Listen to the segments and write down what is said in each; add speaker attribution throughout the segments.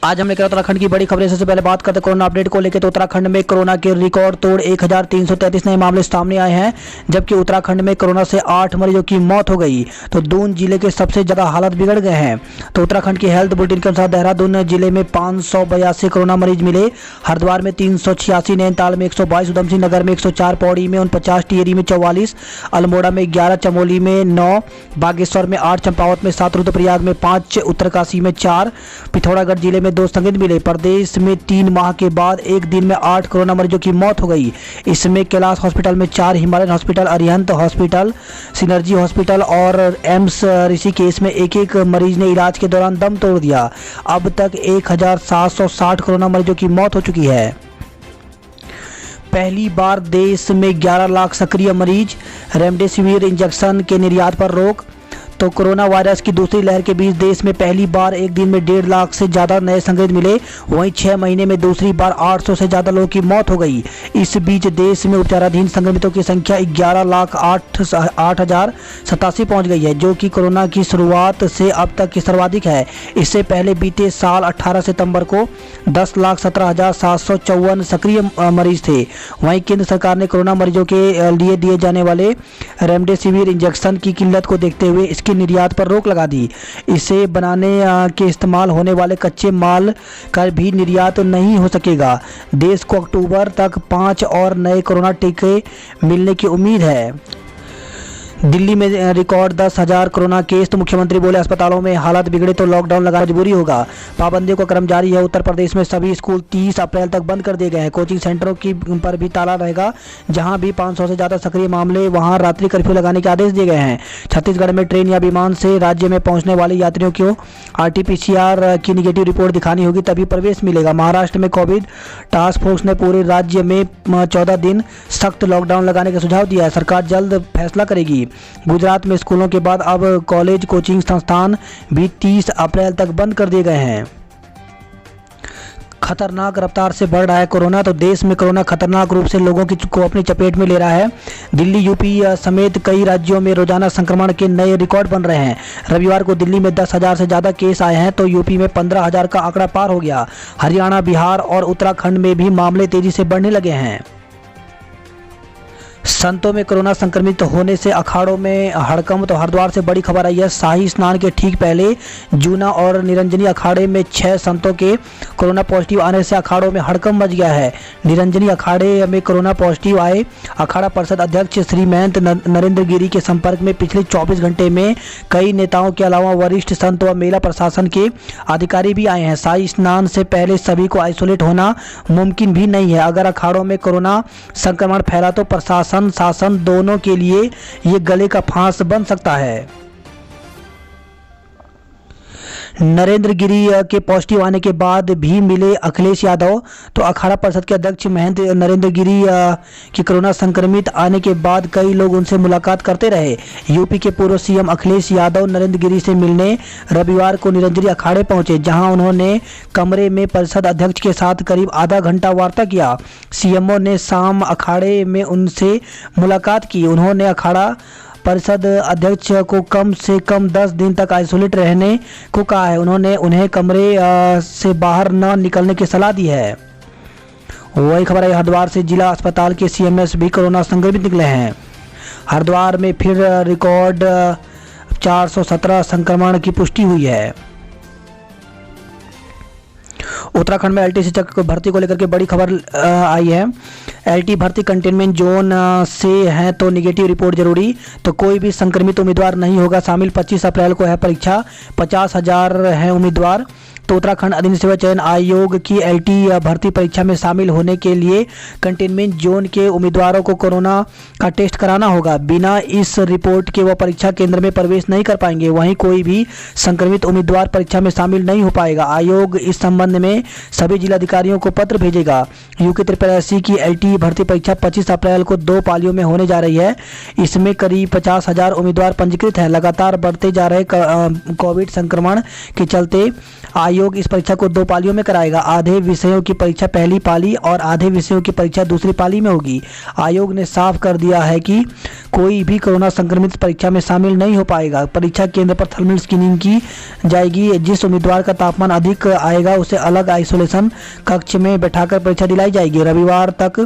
Speaker 1: आज हम लेकर उत्तराखंड की बड़ी खबरें। सबसे पहले बात करते हैं कोरोना अपडेट को लेकर। तो उत्तराखंड में कोरोना के रिकॉर्ड तोड़ 1333 नए मामले सामने आए हैं, जबकि उत्तराखंड में कोरोना से 8 मरीजों की मौत हो गई। तो दून जिले के सबसे ज्यादा हालत बिगड़ गए हैं। तो उत्तराखंड की हेल्थ बुलेटिन के अनुसार देहरादून जिले में 582 कोरोना मरीज मिले, हरिद्वार में 386, नैनीताल में 122, उधमसिंह नगर में 104, पौड़ी में 49, टिहरी में 44, अल्मोड़ा में 11, चमोली में 9, बागेश्वर में 8, चंपावत में 7, रुद्रप्रयाग में 5, उत्तरकाशी में 4, पिथौरागढ़ जिले में 2 संदिग्ध मिले। प्रदेश में 3 माह के बाद एक दिन में 8 कोरोना मरीजों की मौत हो गई। इसमें कैलाश हॉस्पिटल में 4, Himalayan hospital, Arihant hospital, synergy hospital और एम्स ऋषिकेश में एक मरीज ने इलाज के दौरान दम तोड़ दिया। अब तक 1760 कोरोना मरीजों की मौत हो चुकी है। पहली बार देश में 11 लाख सक्रिय मरीज, रेमडेसिविर इंजेक्शन के निर्यात पर रोक। तो कोरोना वायरस की दूसरी लहर के बीच देश में पहली बार एक दिन में 1.5 लाख से ज़्यादा नए संक्रमित मिले। वहीं 6 महीने में दूसरी बार 800 से ज़्यादा लोगों की मौत हो गई। इस बीच देश में उपचाराधीन संक्रमितों की संख्या 11,08,87 पहुंच गई है, जो कि कोरोना की शुरुआत से अब तक की सर्वाधिक है। इससे पहले बीते साल 18 सितंबर को 10,17,754 सक्रिय मरीज थे। वहीं केंद्र सरकार ने कोरोना मरीजों के लिए दिए जाने वाले रेमडेसिविर इंजेक्शन की किल्लत को देखते हुए इसके निर्यात पर रोक लगा दी। इसे बनाने के इस्तेमाल होने वाले कच्चे माल का भी निर्यात नहीं हो सकेगा। देश को अक्टूबर तक 5 और नए कोरोना टीके मिलने की उम्मीद है। दिल्ली में रिकॉर्ड 10,000 कोरोना केस। तो मुख्यमंत्री बोले अस्पतालों में हालत बिगड़े तो लॉकडाउन लगाना मजबूरी होगा। पाबंदियों का क्रम जारी है। उत्तर प्रदेश में सभी स्कूल 30 अप्रैल तक बंद कर दिए गए हैं। कोचिंग सेंटरों की पर भी ताला रहेगा। जहां भी 500 से ज़्यादा सक्रिय मामले, वहां रात्रि कर्फ्यू लगाने के आदेश दिए गए हैं। छत्तीसगढ़ में ट्रेन या विमान से राज्य में पहुंचने वाले यात्रियों को RT-PCR की निगेटिव रिपोर्ट दिखानी होगी, तभी प्रवेश मिलेगा। महाराष्ट्र में कोविड टास्क फोर्स ने पूरे राज्य में 14 दिन सख्त लॉकडाउन लगाने का सुझाव दिया है। सरकार जल्द फैसला करेगी। गुजरात में स्कूलों के बाद अब कॉलेज कोचिंग संस्थान भी 30 अप्रैल तक बंद कर दिए गए हैं। खतरनाक रफ्तार से बढ़ रहा है कोरोना। तो देश में कोरोना खतरनाक रूप से लोगों को अपनी चपेट में ले रहा है। दिल्ली, यूपी समेत कई राज्यों में रोजाना संक्रमण के नए रिकॉर्ड बन रहे हैं। रविवार को दिल्ली में 10,000 से ज़्यादा केस आए हैं, तो यूपी में 15,000 का आंकड़ा पार हो गया। हरियाणा, बिहार और उत्तराखंड में भी मामले तेजी से बढ़ने लगे हैं। संतों में कोरोना संक्रमित होने से अखाड़ों में हड़कंप। तो हरिद्वार से बड़ी खबर आई है। शाही स्नान के ठीक पहले जूना और निरंजनी अखाड़े में 6 संतों के कोरोना पॉजिटिव आने से अखाड़ों में हड़कंप मच गया है। निरंजनी अखाड़े में कोरोना पॉजिटिव आए अखाड़ा परिषद अध्यक्ष श्री महंत नरेंद्र गिरी के संपर्क में पिछले 24 घंटे में कई नेताओं के अलावा वरिष्ठ संत व मेला प्रशासन के अधिकारी भी आए हैं। शाही स्नान से पहले सभी को आइसोलेट होना मुमकिन भी नहीं है। अगर अखाड़ों में कोरोना संक्रमण फैला तो प्रशासन शासन दोनों के लिए ये गले का फांस बन सकता है। नरेंद्र गिरी के पॉजिटिव आने के बाद भी मिले अखिलेश यादव। तो अखाड़ा परिषद के अध्यक्ष महंत नरेंद्र गिरी की कोरोना संक्रमित आने के बाद कई लोग उनसे मुलाकात करते रहे। यूपी के पूर्व सीएम अखिलेश यादव नरेंद्र गिरी से मिलने रविवार को निरंजनी अखाड़े पहुंचे, जहां उन्होंने कमरे में परिषद अध्यक्ष के साथ करीब आधा घंटा वार्ता किया। सीएमओ ने शाम अखाड़े में उनसे मुलाकात की। उन्होंने अखाड़ा परिषद अध्यक्ष को कम से कम 10 दिन तक आइसोलेट रहने को कहा है। उन्होंने उन्हें कमरे से बाहर न निकलने की सलाह दी है। वही खबर है हरिद्वार से। जिला अस्पताल के CMS भी कोरोना संक्रमित निकले हैं। हरिद्वार में फिर रिकॉर्ड 417 संक्रमण की पुष्टि हुई है। उत्तराखंड में LT शिक्षक भर्ती को लेकर के बड़ी खबर आई है। LT भर्ती कंटेनमेंट जोन से है तो निगेटिव रिपोर्ट जरूरी। तो कोई भी संक्रमित उम्मीदवार नहीं होगा शामिल। 25 अप्रैल को है परीक्षा। 50,000 हैं उम्मीदवार। तो उत्तराखंड अधीन सेवा चयन आयोग की LT भर्ती परीक्षा में शामिल होने के लिए कंटेनमेंट जोन के उम्मीदवारों को कोरोना का टेस्ट कराना होगा। बिना इस रिपोर्ट के वो परीक्षा केंद्र में प्रवेश नहीं कर पाएंगे। वहीं कोई भी संक्रमित उम्मीदवार परीक्षा में शामिल नहीं हो पाएगा। आयोग इस संबंध में सभी जिलाधिकारियों को पत्र भेजेगा। UP 83 की LT भर्ती परीक्षा 25 अप्रैल को 2 पालियों में होने जा रही है। इसमें करीब 50,000 उम्मीदवार पंजीकृत हैं। लगातार बढ़ते जा रहे कोविड संक्रमण के चलते आयोग इस परीक्षा को 2 पालियों में कराएगा। आधे विषयों की परीक्षा पहली पाली और आधे विषयों की परीक्षा दूसरी पाली में होगी। आयोग ने साफ कर दिया है कि कोई भी कोरोना संक्रमित परीक्षा में शामिल नहीं हो पाएगा। परीक्षा केंद्र पर थर्मल स्क्रीनिंग की जाएगी। जिस उम्मीदवार का तापमान अधिक आएगा उसे अलग आइसोलेशन कक्ष में बैठाकर परीक्षा दिलाई जाएगी। रविवार तक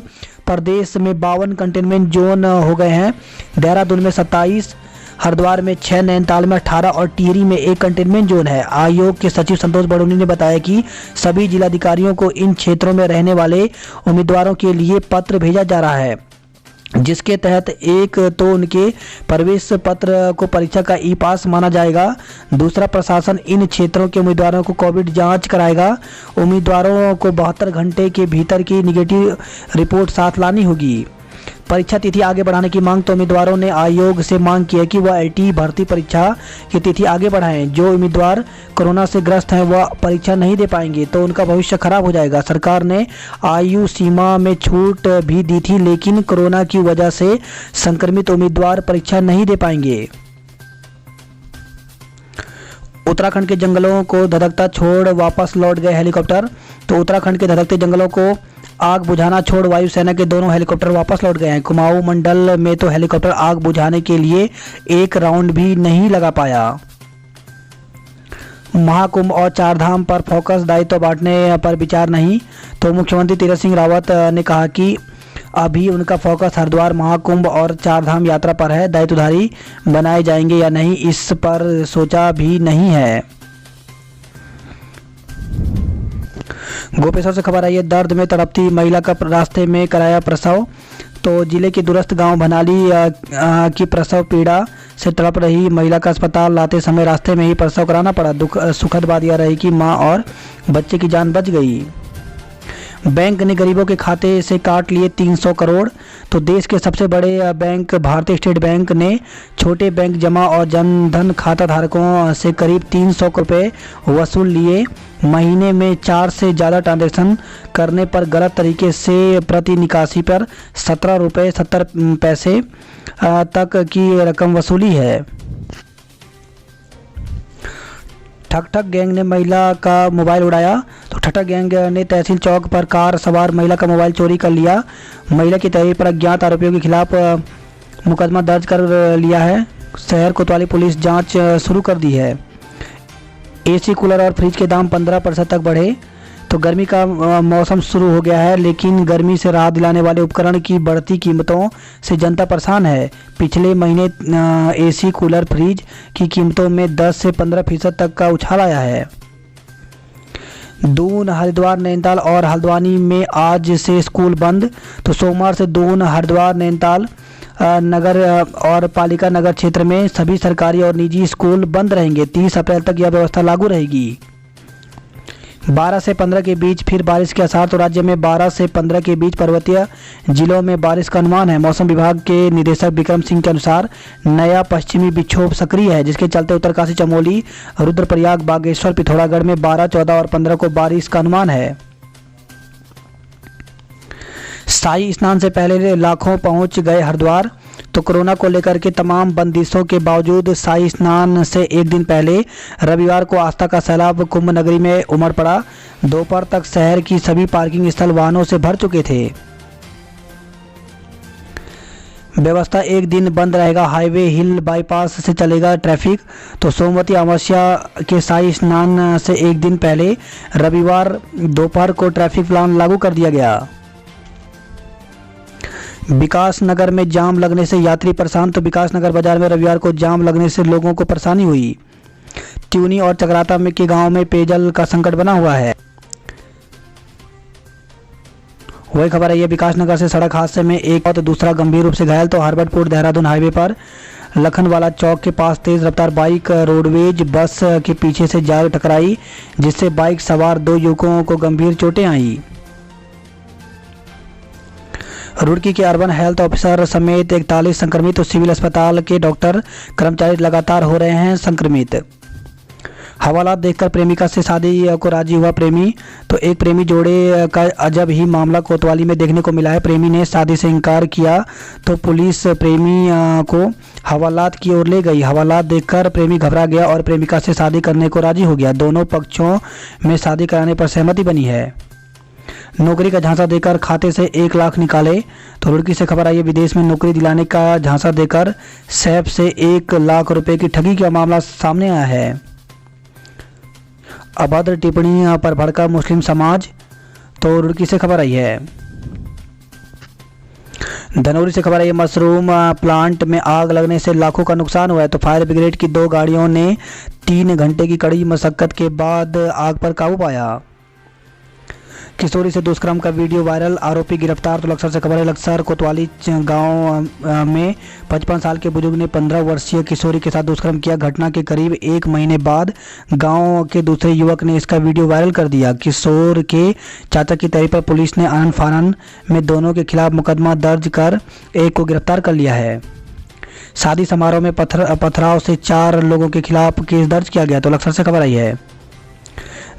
Speaker 1: प्रदेश में 52 कंटेनमेंट जोन हो गए हैं। देहरादून में 27, हरिद्वार में 6, नैनीताल में 18 और टिहरी में 1 कंटेनमेंट जोन है। आयोग के सचिव संतोष बड़ोनी ने बताया कि सभी जिलाधिकारियों को इन क्षेत्रों में रहने वाले उम्मीदवारों के लिए पत्र भेजा जा रहा है, जिसके तहत एक तो उनके प्रवेश पत्र को परीक्षा का ई पास माना जाएगा। दूसरा, प्रशासन इन क्षेत्रों के उम्मीदवारों को कोविड जांच कराएगा। उम्मीदवारों को 72 घंटे के भीतर की निगेटिव रिपोर्ट साथ लानी होगी। परीक्षा तिथि आगे बढ़ाने की मांग तो उम्मीदवारों ने आयोग से मांग की है कि वह एलटी भर्ती परीक्षा की तिथि आगे बढ़ाएं। जो उम्मीदवार कोरोना से ग्रस्त हैं वह परीक्षा नहीं दे पाएंगे तो उनका भविष्य खराब हो जाएगा। सरकार ने आयु सीमा में छूट भी दी थी, लेकिन कोरोना की वजह से संक्रमित उम्मीदवार परीक्षा नहीं दे पाएंगे। उत्तराखंड के जंगलों को धधकता छोड़ वापस लौट गए हेलीकॉप्टर। तो उत्तराखंड के धधकते जंगलों को आग बुझाना छोड़ वायुसेना के दोनों हेलीकॉप्टर वापस लौट गए हैं। कुमाऊं मंडल में तो हेलीकॉप्टर आग बुझाने के लिए एक राउंड भी नहीं लगा पाया। महाकुंभ और चारधाम पर फोकस, दायित्व बांटने पर विचार नहीं। तो मुख्यमंत्री तीरथ सिंह रावत ने कहा कि अभी उनका फोकस हरिद्वार महाकुंभ और चारधाम यात्रा पर है। दायित्वधारी बनाए जाएंगे या नहीं, इस पर सोचा भी नहीं है। गोपेश्वर से खबर आई है, दर्द में तड़पती महिला का रास्ते में कराया प्रसव। तो जिले के दूरस्थ गांव भनाली की प्रसव पीड़ा से तड़प रही महिला का अस्पताल लाते समय रास्ते में ही प्रसव कराना पड़ा। सुखद बात यह रही कि मां और बच्चे की जान बच गई। बैंक ने गरीबों के खाते से काट लिए 300 करोड़। तो देश के सबसे बड़े बैंक भारतीय स्टेट बैंक ने छोटे बैंक जमा और जनधन खाता धारकों से करीब 300 रुपये वसूल लिए। महीने में 4 से ज़्यादा ट्रांजैक्शन करने पर गलत तरीके से प्रति निकासी पर 17 रुपये 70 पैसे तक की रकम वसूली है। ठग गैंग ने महिला का मोबाइल उड़ाया। तो ठग गैंग ने तहसील चौक पर कार सवार महिला का मोबाइल चोरी कर लिया। महिला की तहरीर पर अज्ञात आरोपियों के खिलाफ मुकदमा दर्ज कर लिया है। शहर कोतवाली पुलिस जांच शुरू कर दी है। एसी, कूलर और फ्रिज के दाम 15% तक बढ़े। तो गर्मी का मौसम शुरू हो गया है, लेकिन गर्मी से राहत दिलाने वाले उपकरण की बढ़ती कीमतों से जनता परेशान है। पिछले महीने एसी, कूलर, फ्रिज की कीमतों में 10 से 15% तक का उछाल आया है। दून, हरिद्वार, नैनीताल और हल्द्वानी में आज से स्कूल बंद। तो सोमवार से दून, हरिद्वार, नैनीताल नगर और पालिका नगर क्षेत्र में सभी सरकारी और निजी स्कूल बंद रहेंगे। 30 अप्रैल तक यह व्यवस्था लागू रहेगी। 12 से 15 के बीच फिर बारिश के आसार। तो राज्य में 12 से 15 के बीच पर्वतीय जिलों में बारिश का अनुमान है। मौसम विभाग के निदेशक विक्रम सिंह के अनुसार नया पश्चिमी विक्षोभ सक्रिय है, जिसके चलते उत्तरकाशी, चमोली, रुद्रप्रयाग, बागेश्वर, पिथौरागढ़ में 12, 14 और 15 को बारिश का अनुमान है। शाही स्नान से पहले लाखों पहुंच गए हरिद्वार। तो कोरोना को लेकर के तमाम बंदिशों के बावजूद शाही स्नान से एक दिन पहले रविवार को आस्था का सैलाब कुंभ नगरी में उमड़ पड़ा। दोपहर तक शहर की सभी पार्किंग स्थल वाहनों से भर चुके थे। व्यवस्था एक दिन बंद रहेगा। हाईवे, हिल, बाईपास से चलेगा ट्रैफिक। तो सोमवती अमावस्या के शाही स्नान से एक दिन पहले रविवार दोपहर को ट्रैफिक प्लान लागू कर दिया गया। विकास नगर में जाम लगने से यात्री परेशान। तो विकास नगर बाजार में रविवार को जाम लगने से लोगों को परेशानी हुई। ट्यूनी और चकराता में के गांव में पेयजल का संकट बना हुआ है। वही खबर है, ये विकास नगर से सड़क हादसे में एक और दूसरा गंभीर रूप से घायल। तो हरबटपुर देहरादून हाईवे पर लखनवाला चौक के पास तेज रफ्तार बाइक रोडवेज बस के पीछे से जा टकराई, जिससे बाइक सवार 2 युवकों को गंभीर चोटें आई। रुड़की के अर्बन हेल्थ ऑफिसर समेत 41 संक्रमित। तो सिविल अस्पताल के डॉक्टर कर्मचारी लगातार हो रहे हैं संक्रमित। हवालात देखकर प्रेमिका से शादी को राजी हुआ प्रेमी। तो एक प्रेमी जोड़े का अजब ही मामला कोतवाली में देखने को मिला है। प्रेमी ने शादी से इनकार किया तो पुलिस प्रेमी को हवालात की ओर ले गई। हवालात देखकर प्रेमी घबरा गया और प्रेमिका से शादी करने को राजी हो गया। दोनों पक्षों में शादी कराने पर सहमति बनी है। नौकरी का झांसा देकर खाते से 1 लाख निकाले। तो रुड़की से खबर आई है, विदेश में नौकरी दिलाने का झांसा देकर सैफ से 1 लाख रुपए की ठगी का मामला सामने आया है। अभद्र टिप्पणी पर भड़का मुस्लिम समाज। तो रुड़की से खबर आई है। धनौरी से खबर आई है, मशरूम प्लांट में आग लगने से लाखों का नुकसान हुआ है। तो फायर ब्रिगेड की 2 गाड़ियों ने 3 घंटे की कड़ी मशक्कत के बाद आग पर काबू पाया। किशोरी से दुष्कर्म का वीडियो वायरल, आरोपी गिरफ्तार। तो लक्सर से खबर है, लक्सर कोतवाली गांव में 55 साल के बुजुर्ग ने 15 वर्षीय किशोरी के साथ दुष्कर्म किया। घटना के करीब 1 महीने बाद गांव के दूसरे युवक ने इसका वीडियो वायरल कर दिया। किशोर के चाचा की तहरीर पर पुलिस ने आनन फानन में दोनों के खिलाफ मुकदमा दर्ज कर एक को गिरफ्तार कर लिया है। शादी समारोह में पथराव से 4 लोगों के खिलाफ केस दर्ज किया गया। तो लक्सर से खबर आई है,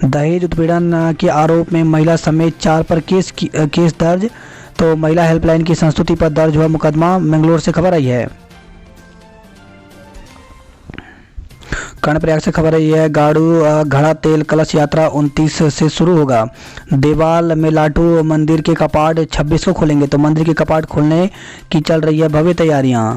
Speaker 1: दहेज उत्पीड़न के आरोप में महिला समेत 4 पर केस दर्ज। तो महिला हेल्पलाइन की संस्तुति पर दर्ज हुआ मुकदमा। मंगलोर से खबर आई है। कर्णप्रयाग से खबर आई है, गाड़ू घड़ा तेल कलश यात्रा 29 से शुरू होगा। देवाल में लाटू मंदिर के कपाट 26 को खुलेंगे। तो मंदिर के कपाट खोलने की चल रही है भव्य तैयारियां।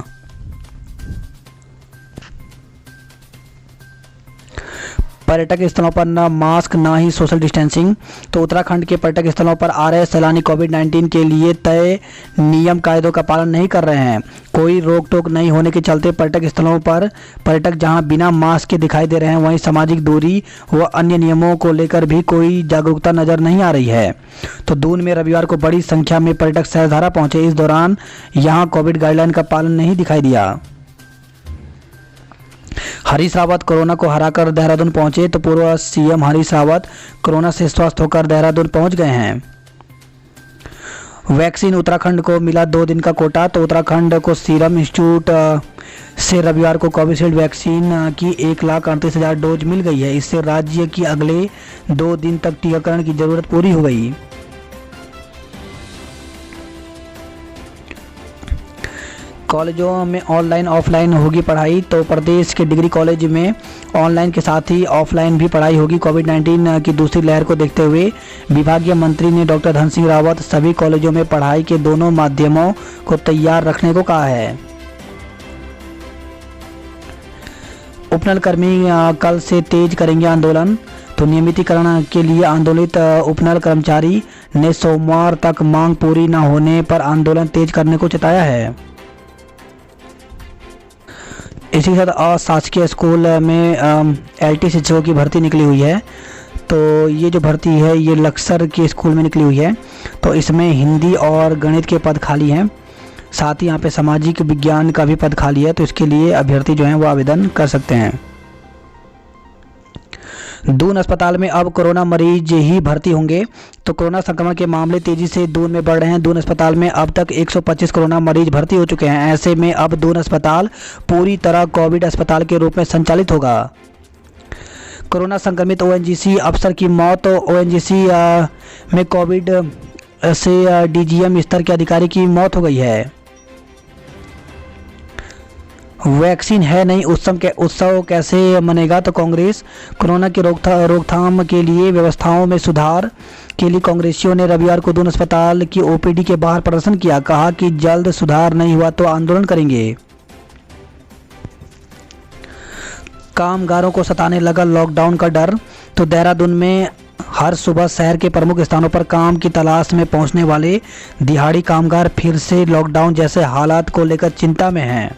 Speaker 1: पर्यटक स्थलों पर न मास्क न ही सोशल डिस्टेंसिंग। तो उत्तराखंड के पर्यटक स्थलों पर आ रहे सैलानी कोविड-19 के लिए तय नियम कायदों का पालन नहीं कर रहे हैं। कोई रोक टोक नहीं होने के चलते पर्यटक स्थलों पर पर्यटक जहां बिना मास्क के दिखाई दे रहे हैं, वहीं सामाजिक दूरी व अन्य नियमों को लेकर भी कोई जागरूकता नजर नहीं आ रही है। तो दून में रविवार को बड़ी संख्या में पर्यटक सहस्त्रधारा पहुंचे। इस दौरान यहां कोविड गाइडलाइन का पालन नहीं दिखाई दिया। हरीश रावत कोरोना को हराकर देहरादून पहुंचे। तो पूर्व सीएम हरीश रावत कोरोना से स्वस्थ होकर देहरादून पहुंच गए हैं। वैक्सीन उत्तराखंड को मिला 2 दिन का कोटा। तो उत्तराखंड को सीरम इंस्टीट्यूट से रविवार को कोविशील्ड वैक्सीन की 1,38,000 डोज मिल गई है। इससे राज्य की अगले 2 दिन तक टीकाकरण की जरूरत पूरी हो गई। कॉलेजों में ऑनलाइन ऑफलाइन होगी पढ़ाई। तो प्रदेश के डिग्री कॉलेज में ऑनलाइन के साथ ही ऑफलाइन भी पढ़ाई होगी। कोविड-19 की दूसरी लहर को देखते हुए विभागीय मंत्री ने डॉक्टर धन सिंह रावत सभी कॉलेजों में पढ़ाई के दोनों माध्यमों को तैयार रखने को कहा है। उपनल कर्मी कल से तेज करेंगे आंदोलन। तो नियमितीकरण के लिए आंदोलित उपनल कर्मचारी ने सोमवार तक मांग पूरी न होने पर आंदोलन तेज करने को चेताया है। इसी के साथ अशासकीय स्कूल में एलटी शिक्षकों की भर्ती निकली हुई है। तो ये जो भर्ती है ये लक्सर के स्कूल में निकली हुई है। तो इसमें हिंदी और गणित के पद खाली हैं। साथ ही यहाँ पे सामाजिक विज्ञान का भी पद खाली है। तो इसके लिए अभ्यर्थी जो हैं वो आवेदन कर सकते हैं। दून अस्पताल में अब कोरोना मरीज ही भर्ती होंगे। तो कोरोना संक्रमण के मामले तेजी से दून में बढ़ रहे हैं। दून अस्पताल में अब तक 125 कोरोना मरीज भर्ती हो चुके हैं। ऐसे में अब दून अस्पताल पूरी तरह कोविड अस्पताल के रूप में संचालित होगा। कोरोना संक्रमित ओएनजीसी अफसर की मौत। ओएनजीसी में कोविड से डीजीएम स्तर के अधिकारी की मौत हो गई है। वैक्सीन है नहीं, उत्सव कैसे मनेगा। तो कांग्रेस कोरोना की रोकथाम के लिए व्यवस्थाओं में सुधार के लिए कांग्रेसियों ने रविवार को दून अस्पताल की ओपीडी के बाहर प्रदर्शन किया। कहा कि जल्द सुधार नहीं हुआ तो आंदोलन करेंगे। कामगारों को सताने लगा लॉकडाउन का डर। तो देहरादून में हर सुबह शहर के प्रमुख स्थानों पर काम की तलाश में पहुंचने वाले दिहाड़ी कामगार फिर से लॉकडाउन जैसे हालात को लेकर चिंता में हैं।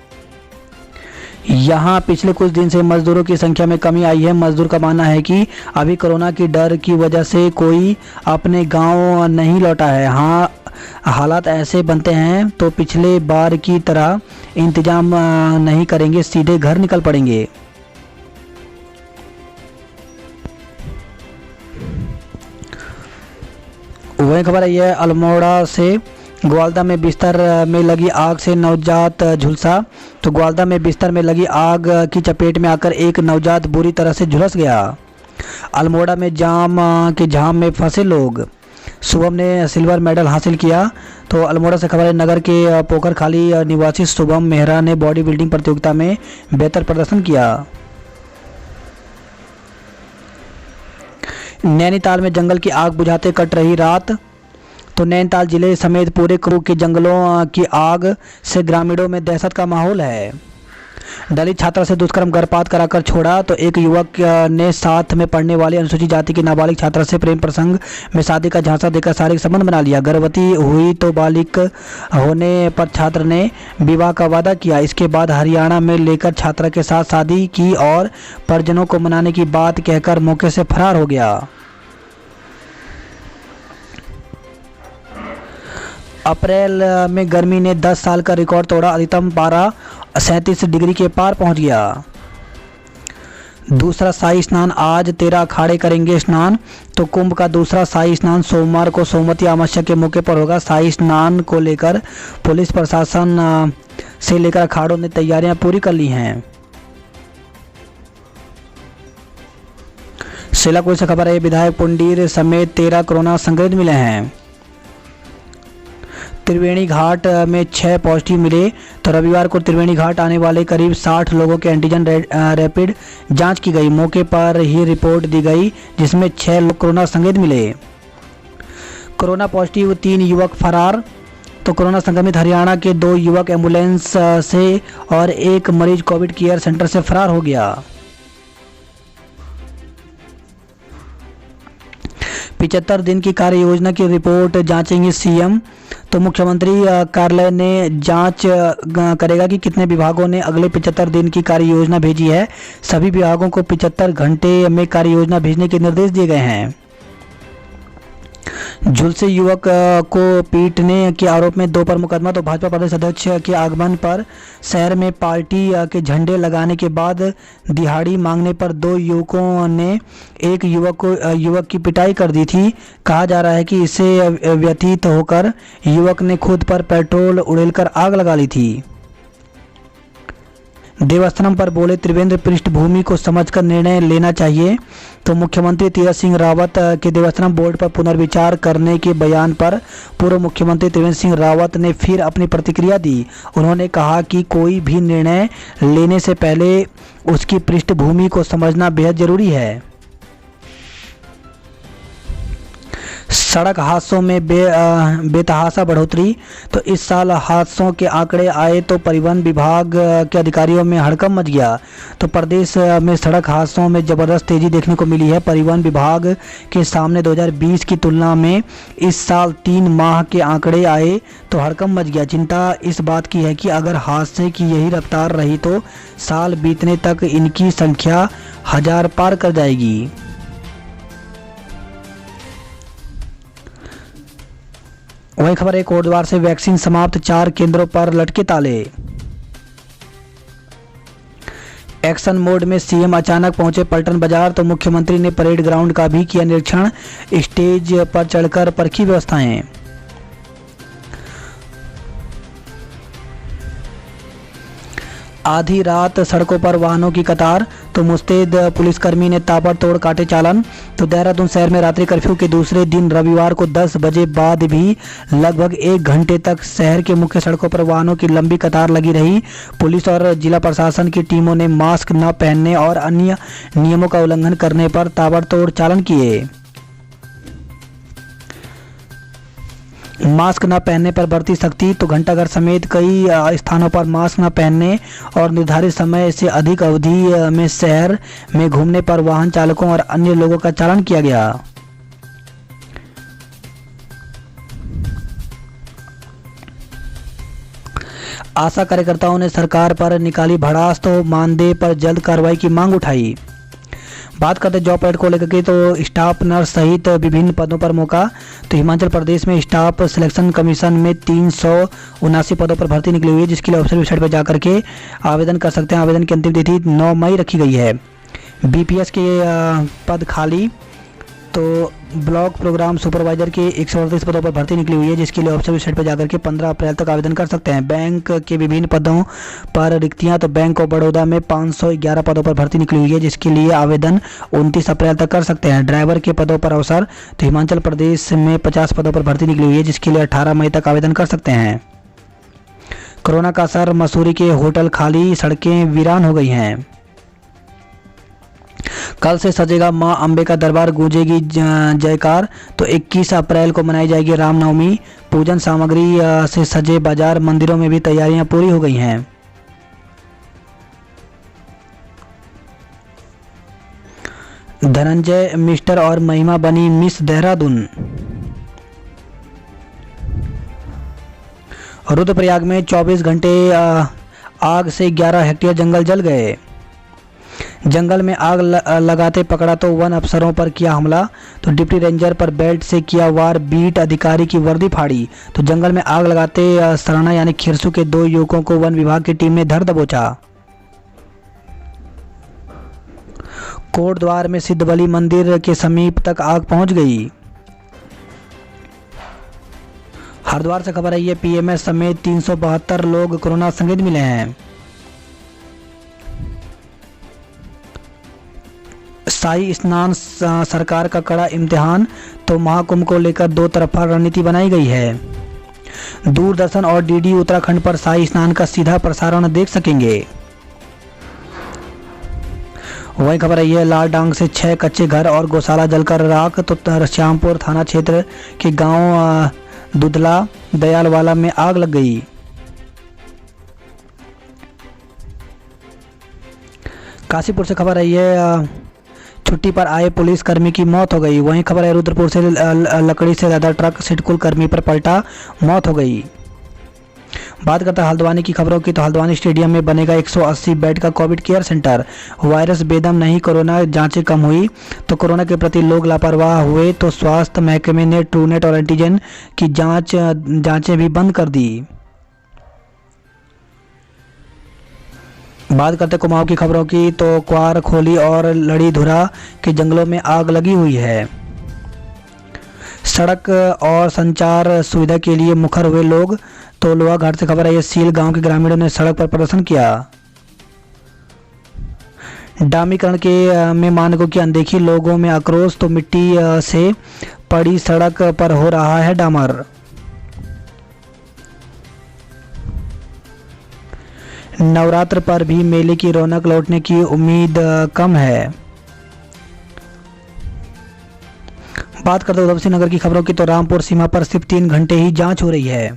Speaker 1: यहाँ पिछले कुछ दिन से मजदूरों की संख्या में कमी आई है। मजदूर का मानना है कि अभी कोरोना की डर की वजह से कोई अपने गांव नहीं लौटा है। हाँ, हालात ऐसे बनते हैं तो पिछले बार की तरह इंतजाम नहीं करेंगे, सीधे घर निकल पड़ेंगे। वही खबर आई है अल्मोड़ा से। ग्वालदा में बिस्तर में लगी आग से नवजात झुलसा। तो ग्वालदा में बिस्तर में लगी आग की चपेट में आकर एक नवजात बुरी तरह से झुलस गया। अल्मोड़ा में जाम के जाम में फंसे लोग। शुभम ने सिल्वर मेडल हासिल किया। तो अल्मोड़ा से खबर है, नगर के पोखरखाली निवासी शुभम मेहरा ने बॉडी बिल्डिंग प्रतियोगिता में बेहतर प्रदर्शन किया। नैनीताल में जंगल की आग बुझाते कट रही रात। तो नैनीताल जिले समेत पूरे क्रू के जंगलों की आग से ग्रामीणों में दहशत का माहौल है। दलित छात्रा से दुष्कर्म गर्भपात कराकर छोड़ा। तो एक युवक ने साथ में पढ़ने वाली अनुसूचित जाति की नाबालिग छात्रा से प्रेम प्रसंग में शादी का झांसा देकर शारीरिक संबंध बना लिया। गर्भवती हुई तो बालिग होने पर छात्र ने विवाह का वादा किया। इसके बाद हरियाणा में लेकर छात्रा के साथ शादी की और परिजनों को मनाने की बात कहकर मौके से फरार हो गया। अप्रैल में गर्मी ने 10 साल का रिकॉर्ड तोड़ा। अधिकतम पारा 37 डिग्री के पार पहुंच गया। दूसरा शाही स्नान आज 13 अखाड़े करेंगे स्नान। तो कुंभ का दूसरा शाही स्नान सोमवार को सोमवती अमावस्या के मौके पर होगा। शाही स्नान को लेकर पुलिस प्रशासन से लेकर अखाड़ों ने तैयारियां पूरी कर ली हैं। सीलाकुल से खबर है, विधायक पुंडीर समेत 13 कोरोना संक्रमित मिले हैं। त्रिवेणी घाट में 6 पॉजिटिव मिले। तो रविवार को त्रिवेणी घाट आने वाले करीब 60 लोगों के एंटीजन रैपिड जांच की गई। मौके पर ही रिपोर्ट दी गई, जिसमें 6 लोग कोरोना संक्रमित मिले। कोरोना पॉजिटिव 3 युवक फरार। तो कोरोना संक्रमित हरियाणा के 2 युवक एम्बुलेंस से और एक मरीज कोविड केयर सेंटर से फरार हो गया। 75 दिन की कार्य योजना की रिपोर्ट जांचेंगे सीएम। तो मुख्यमंत्री कार्यालय ने जांच करेगा कि कितने विभागों ने अगले 75 दिन की कार्य योजना भेजी है। सभी विभागों को 75 घंटे में कार्य योजना भेजने के निर्देश दिए गए हैं। झुलसे युवक को पीटने के आरोप में 2 पर मुकदमा। तो भाजपा प्रदेश अध्यक्ष के आगमन पर शहर में पार्टी के झंडे लगाने के बाद दिहाड़ी मांगने पर 2 युवकों ने एक युवक की पिटाई कर दी थी। कहा जा रहा है कि इससे व्यथित होकर युवक ने खुद पर पेट्रोल उड़ेलकर आग लगा ली थी। देवस्थानम पर बोले त्रिवेंद्र, पृष्ठभूमि को समझकर निर्णय लेना चाहिए। तो मुख्यमंत्री तीरथ सिंह रावत के देवस्थानम बोर्ड पर पुनर्विचार करने के बयान पर पूर्व मुख्यमंत्री त्रिवेंद्र सिंह रावत ने फिर अपनी प्रतिक्रिया दी। उन्होंने कहा कि कोई भी निर्णय लेने से पहले उसकी पृष्ठभूमि को समझना बेहद जरूरी है। सड़क हादसों में बेतहाशा बढ़ोतरी। तो इस साल हादसों के आंकड़े आए तो परिवहन विभाग के अधिकारियों में हड़कंप मच गया। तो प्रदेश में सड़क हादसों में ज़बरदस्त तेज़ी देखने को मिली है। परिवहन विभाग के सामने 2020 की तुलना में इस साल 3 माह के आंकड़े आए तो हड़कंप मच गया। चिंता इस बात की है कि अगर हादसे की यही रफ्तार रही तो साल बीतने तक इनकी संख्या 1000 पार कर जाएगी। वही खबर है, कोटद्वार से वैक्सीन समाप्त, 4 केंद्रों पर लटके ताले। एक्शन मोड में सीएम अचानक पहुंचे पलटन बाजार। तो मुख्यमंत्री ने परेड ग्राउंड का भी किया निरीक्षण। स्टेज पर चढ़कर परखी व्यवस्थाएं। आधी रात सड़कों पर वाहनों की कतार। तो मुस्तैद पुलिसकर्मी ने ताबड़तोड़ काटे चालान। तो देहरादून शहर में रात्रि कर्फ्यू के दूसरे दिन रविवार को 10 बजे बाद भी लगभग 1 घंटे तक शहर के मुख्य सड़कों पर वाहनों की लंबी कतार लगी रही। पुलिस और जिला प्रशासन की टीमों ने मास्क न पहनने और अन्य नियमों का उल्लंघन करने पर ताबड़तोड़ चालान किए। मास्क न पहनने पर बढ़ती सख्ती। तो घंटाघर समेत कई स्थानों पर मास्क न पहनने और निर्धारित समय से अधिक अवधि में शहर में घूमने पर वाहन चालकों और अन्य लोगों का चालान किया गया। आशा कार्यकर्ताओं ने सरकार पर निकाली भड़ास। तो मानदेय पर जल्द कार्रवाई की मांग उठाई। बात करते जॉब अपडेट को लेकर के, तो स्टाफ नर्स सहित विभिन्न पदों पर मौका। तो हिमाचल प्रदेश में स्टाफ सिलेक्शन कमीशन में 379 पदों पर भर्ती निकली हुई है, जिसके लिए ऑफिशियल वेबसाइट पर जाकर के आवेदन कर सकते हैं। आवेदन की अंतिम तिथि 9 मई रखी गई है। बीपीएस के पद खाली। तो ब्लॉक प्रोग्राम सुपरवाइजर के 138 पदों पर भर्ती निकली हुई है, जिसके लिए ऑफिशियल वेबसाइट पर जाकर के 15 अप्रैल तक आवेदन कर सकते हैं। बैंक के विभिन्न पदों पर रिक्तियां, तो बैंक ऑफ बड़ौदा में 511 पदों पर भर्ती निकली हुई है, जिसके लिए आवेदन 29 अप्रैल तक कर सकते हैं। ड्राइवर के पदों पर अवसर, तो हिमाचल प्रदेश में 50 पदों पर भर्ती निकली हुई है, जिसके लिए 18 मई तक आवेदन कर सकते हैं। कोरोना का असर, मसूरी के होटल खाली, सड़कें वीरान हो गई हैं। कल से सजेगा मां अंबे का दरबार, गूंजेगी जयकार। तो 21 अप्रैल को मनाई जाएगी रामनवमी। पूजन सामग्री से सजे बाजार, मंदिरों में भी तैयारियां पूरी हो गई हैं। धनंजय मिस्टर और महिमा बनी मिस देहरादून। रुद्रप्रयाग में 24 घंटे आग से 11 हेक्टेयर जंगल जल गए। जंगल में आग लगाते पकड़ा तो वन अफसरों पर किया हमला। तो डिप्टी रेंजर पर बेल्ट से किया वार, बीट अधिकारी की वर्दी फाड़ी। तो जंगल में आग लगाते सराना यानी खिरसू के 2 युवकों को वन विभाग की टीम ने धर दबोचा। कोटद्वार में सिद्धबली मंदिर के समीप तक आग पहुंच गई। हरिद्वार से खबर आई है, पीएमएस समेत 372 लोग कोरोना संक्रमित मिले हैं। शाही स्नान सरकार का कड़ा इम्तिहान, तो महाकुंभ को लेकर 2 तरफा रणनीति बनाई गई है। दूरदर्शन और डीडी उत्तराखंड पर शाही स्नान का सीधा प्रसारण देख सकेंगे। वही खबर आई है, लाल डांग से 6 कच्चे घर और गौशाला जलकर राख। तो श्यामपुर थाना क्षेत्र के गांव दुधला दयालवाला में आग लग गई। काशीपुर से खबर आई है, छुट्टी पर आए पुलिस कर्मी की मौत हो गई। वहीं खबर है, रुद्रपुर से लकड़ी से लदा ट्रक सिडकुल कर्मी पर पलटा, मौत हो गई। बात करता है हल्द्वानी की खबरों की, तो हल्द्वानी स्टेडियम में बनेगा 180 बेड का कोविड केयर सेंटर। वायरस बेदम नहीं, कोरोना जांचें कम हुई। तो कोरोना के प्रति लोग लापरवाह हुए, तो स्वास्थ्य महकमे ने ट्रूनेट और एंटीजन की जांचें भी बंद कर दी। बात करते कुमाऊं की खबरों की, तो क्वार खोली और लड़ीधुरा के जंगलों में आग लगी हुई है। सड़क और संचार सुविधा के लिए मुखर हुए लोग। तो लोहाघाट से खबर है, सील गांव के ग्रामीणों ने सड़क पर प्रदर्शन किया। डामीकरण के में मानकों की अनदेखी, लोगों में आक्रोश। तो मिट्टी से पड़ी सड़क पर हो रहा है डामर। नवरात्र पर भी मेले की रौनक लौटने की उम्मीद कम है। बात करते उधमसिंह नगर की खबरों की, तो रामपुर सीमा पर सिर्फ 3 घंटे ही जांच हो रही है।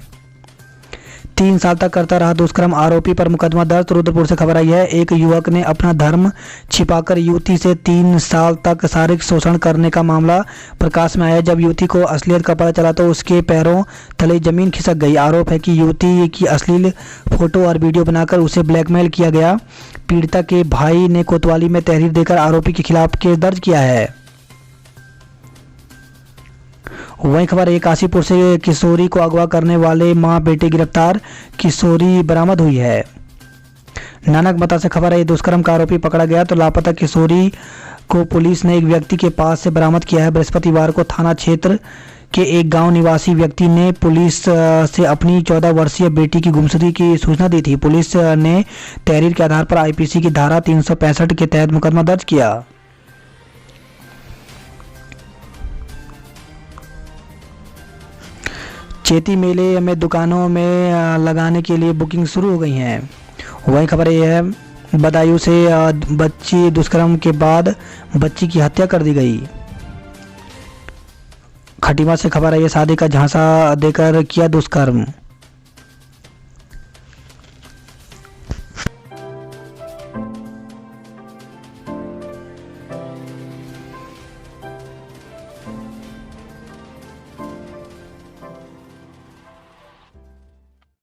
Speaker 1: 3 साल तक करता रहा दुष्कर्म, आरोपी पर मुकदमा दर्ज। रुद्रपुर से खबर आई है, एक युवक ने अपना धर्म छिपाकर युवती से 3 साल तक शारीरिक शोषण करने का मामला प्रकाश में आया। जब युवती को असलियत का पता चला तो उसके पैरों तले जमीन खिसक गई। आरोप है कि युवती की अश्लील फोटो और वीडियो बनाकर उसे ब्लैकमेल किया गया। पीड़िता के भाई ने कोतवाली में तहरीर देकर आरोपी के खिलाफ केस दर्ज किया है। वहीं खबर है, काशीपुर से किशोरी को अगवा करने वाले मां बेटे गिरफ्तार, किशोरी बरामद हुई है। नानक मता से खबर है, दुष्कर्म का आरोपी पकड़ा गया। तो लापता किशोरी को पुलिस ने एक व्यक्ति के पास से बरामद किया है। बृहस्पतिवार को थाना क्षेत्र के एक गांव निवासी व्यक्ति ने पुलिस से अपनी 14 वर्षीय बेटी की गुमशुदगी की सूचना दी थी। पुलिस ने तहरीर के आधार पर आईपीसी की धारा 365 के तहत मुकदमा दर्ज किया। चैती मेले में दुकानों में लगाने के लिए बुकिंग शुरू हो गई हैं। वही खबर ये है, बदायूं से बच्ची दुष्कर्म के बाद बच्ची की हत्या कर दी गई। खटीमा से खबर है, ये शादी का झांसा देकर किया दुष्कर्म।